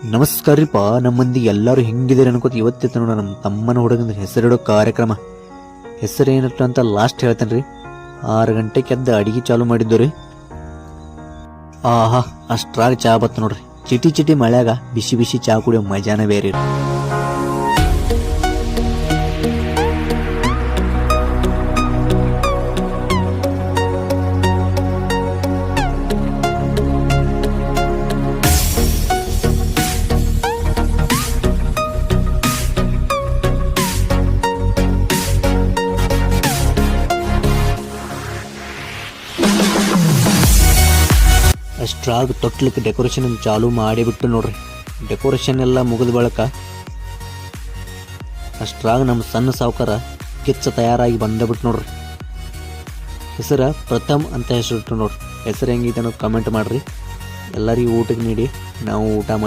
ನಮಸ್ಕಾರ ರೀಪಾ. ನಮ್ಮ ಮಂದಿ ಎಲ್ಲರೂ ಹೆಂಗಿದ್ದಾರೆ ಅನ್ಕೋತ ಇವತ್ತಿತ್ತು ನೋಡ ನಮ್ಮ ತಮ್ಮನ ಹುಡುಗನ ಹೆಸರಿಡೋ ಕಾರ್ಯಕ್ರಮ. ಹೆಸರು ಏನಟ್ಟು ಅಂತ ಲಾಸ್ಟ್ ಹೇಳ್ತೇನೆ ರೀ. 6 ಗಂಟೆಗೆ ಎದ್ದು ಅಡಿಗೆ ಚಾಲು ಮಾಡಿದ್ದು ರೀ. ಆಹಾ, ಅಷ್ಟ್ರಾಗ ಚಾ ಬತ್ತು ನೋಡ್ರಿ. ಚಿಟಿ ಚಿಟಿ ಮಳ್ಯಾಗ ಬಿಸಿ ಬಿಸಿ ಚಾ ಕುಡಿಯೋ ಮಜಾನ ಬೇರೆ ರೀ. ಅಷ್ಟ್ರಾಗ ತೊಟ್ಲಿಕ್ಕೆ ಡೆಕೋರೇಷನ್ ಚಾಲು ಮಾಡಿಬಿಟ್ಟು ನೋಡ್ರಿ. ಡೆಕೋರೇಷನ್ ಎಲ್ಲ ಮುಗಿದ ಬಳಕ ಅಷ್ಟ್ರಾಗ ನಮ್ಮ ಸಣ್ಣ ಸಾವುಕಾರ ಕಿಚ್ಚ ತಯಾರಾಗಿ ಬಂದಬಿಟ್ಟು ನೋಡ್ರಿ. ಹೆಸರ ಪ್ರಥಮ್ ಅಂತ ಹೆಸರಿಟ್ಟು ನೋಡ್ರಿ. ಹೆಸರು ಹೆಂಗೈತೆ ಅನ್ನೋದು ಕಮೆಂಟ್ ಮಾಡ್ರಿ. ಎಲ್ಲರಿಗೂ ಊಟಕ್ಕೆ ನೀಡಿ ನಾವು ಊಟ ಮಾಡಿ